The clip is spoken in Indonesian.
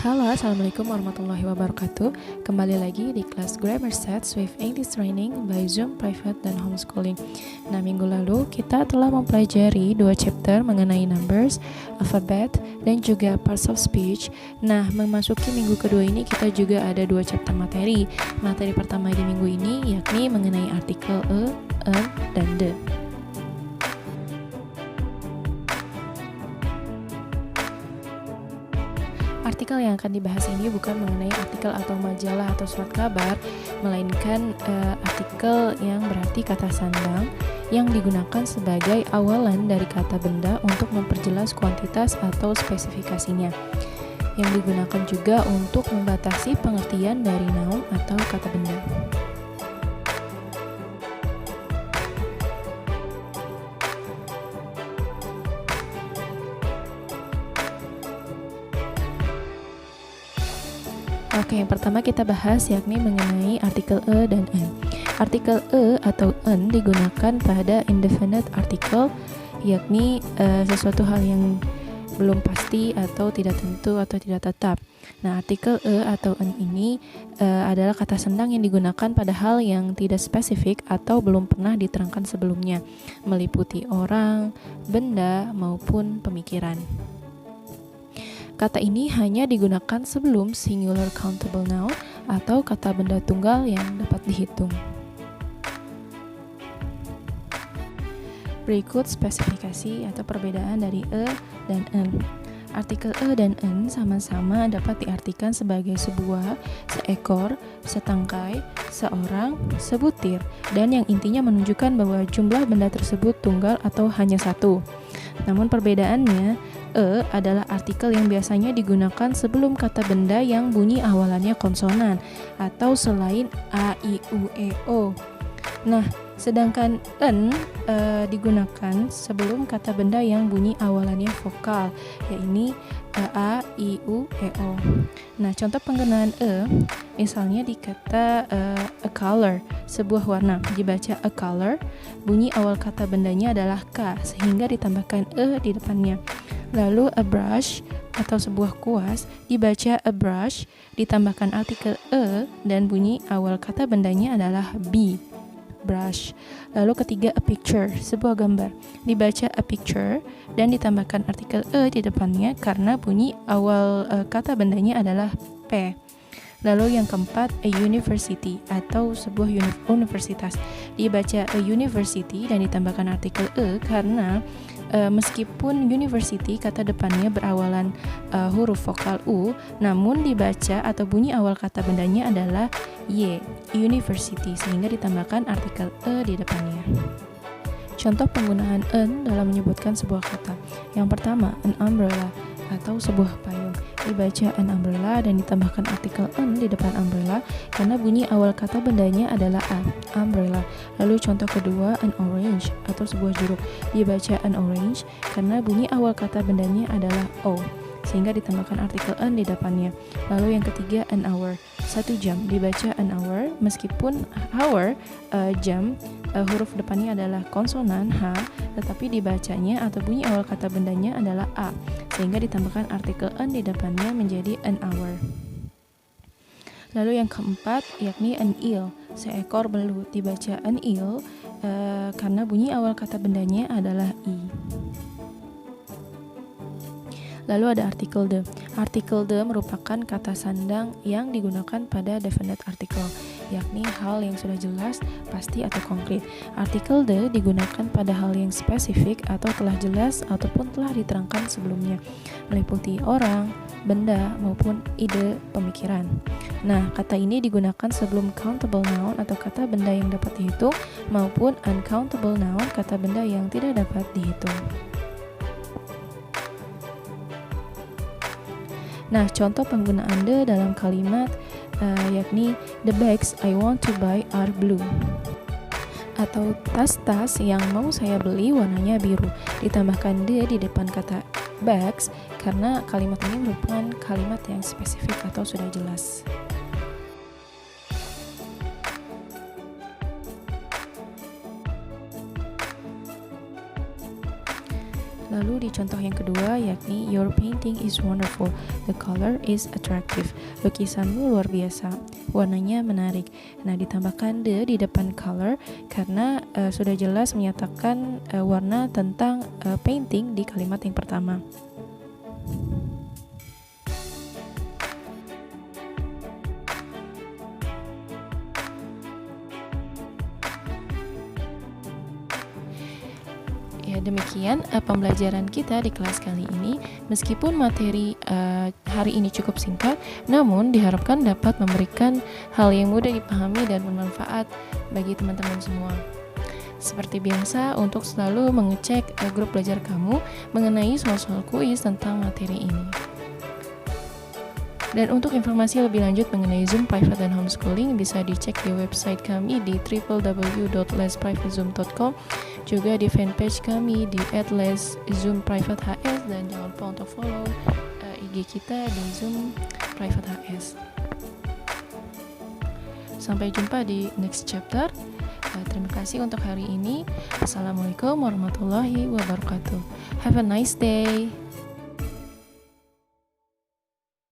Halo, Assalamualaikum warahmatullahi wabarakatuh. Kembali lagi di kelas Grammar Sets with English Training by Zoom Private dan Homeschooling. Nah, minggu lalu kita telah mempelajari 2 chapter mengenai numbers, alphabet, dan juga parts of speech. Nah, memasuki minggu kedua ini kita juga ada 2 chapter materi. Materi pertama di minggu ini yakni mengenai artikel an, dan the. Artikel yang akan dibahas ini bukan mengenai artikel atau majalah atau surat kabar, melainkan artikel yang berarti kata sandang yang digunakan sebagai awalan dari kata benda untuk memperjelas kuantitas atau spesifikasinya, yang digunakan juga untuk membatasi pengertian dari noun atau kata benda. Oke, yang pertama kita bahas yakni mengenai artikel dan an. Artikel atau an digunakan pada indefinite article, yakni sesuatu hal yang belum pasti atau tidak tentu atau tidak tetap. Nah, artikel atau an ini adalah kata sandang yang digunakan pada hal yang tidak spesifik atau belum pernah diterangkan sebelumnya, meliputi orang, benda, maupun pemikiran. Kata ini hanya digunakan sebelum singular countable noun atau kata benda tunggal yang dapat dihitung. Berikut spesifikasi atau perbedaan dari dan an. Artikel dan an sama-sama dapat diartikan sebagai sebuah, seekor, setangkai, seorang, sebutir, dan yang intinya menunjukkan bahwa jumlah benda tersebut tunggal atau hanya satu. Namun perbedaannya, adalah artikel yang biasanya digunakan sebelum kata benda yang bunyi awalannya konsonan atau selain a, i, u, e, o. Nah, sedangkan an digunakan sebelum kata benda yang bunyi awalannya vokal, yaitu a, i, u, e, o. Nah, contoh penggunaan misalnya di kata a color, sebuah warna, dibaca a color, bunyi awal kata bendanya adalah k sehingga ditambahkan di depannya. Lalu a brush atau sebuah kuas, dibaca a brush, ditambahkan artikel dan bunyi awal kata bendanya adalah b, brush. Lalu ketiga a picture, sebuah gambar, dibaca a picture dan ditambahkan artikel di depannya karena bunyi awal kata bendanya adalah p. Lalu yang keempat a university atau sebuah universitas, dibaca a university dan ditambahkan artikel karena meskipun university kata depannya berawalan huruf vokal u, namun dibaca atau bunyi awal kata bendanya adalah y, university, sehingga ditambahkan artikel di depannya. Contoh penggunaan an dalam menyebutkan sebuah kata. Yang pertama, an umbrella atau sebuah payung, dibaca an umbrella dan ditambahkan artikel an di depan umbrella karena bunyi awal kata bendanya adalah a, umbrella. Lalu contoh kedua, an orange atau sebuah jeruk, dibaca an orange karena bunyi awal kata bendanya adalah o, sehingga ditambahkan artikel an di depannya. Lalu yang ketiga, an hour, 1 jam, dibaca an hour meskipun hour, jam, huruf depannya adalah konsonan h, tetapi dibacanya atau bunyi awal kata bendanya adalah a, sehingga ditambahkan artikel an di depannya menjadi an hour. Lalu yang keempat yakni an eel, seekor belut, dibaca an eel karena bunyi awal kata bendanya adalah i. Lalu ada artikel the. Artikel the merupakan kata sandang yang digunakan pada definite article, yakni hal yang sudah jelas, pasti atau konkret. Artikel the digunakan pada hal yang spesifik atau telah jelas ataupun telah diterangkan sebelumnya, meliputi orang, benda, maupun ide, pemikiran. Nah, kata ini digunakan sebelum countable noun atau kata benda yang dapat dihitung maupun uncountable noun, kata benda yang tidak dapat dihitung. Nah, contoh penggunaan the dalam kalimat yakni the bags I want to buy are blue, atau tas-tas yang mau saya beli warnanya biru, ditambahkan the di depan kata bags karena kalimat ini merupakan kalimat yang spesifik atau sudah jelas. Lalu di contoh yang kedua yakni your painting is wonderful, the color is attractive. Lukisanmu luar biasa, warnanya menarik. Nah, ditambahkan the di depan color karena sudah jelas menyatakan warna tentang painting di kalimat yang pertama. Ya, demikian pembelajaran kita di kelas kali ini. Meskipun materi hari ini cukup singkat, namun diharapkan dapat memberikan hal yang mudah dipahami dan bermanfaat bagi teman-teman semua. Seperti biasa, untuk selalu mengecek grup belajar kamu mengenai soal-soal kuis tentang materi ini. Dan untuk informasi lebih lanjut mengenai Zoom Private dan Homeschooling bisa dicek di website kami di www.lesprivatezoom.com, juga di fanpage kami di @leszoomprivatehs, dan jangan lupa untuk follow IG kita di Zoom Private HS. Sampai jumpa di next chapter. Terima kasih untuk hari ini. Assalamualaikum warahmatullahi wabarakatuh. Have a nice day.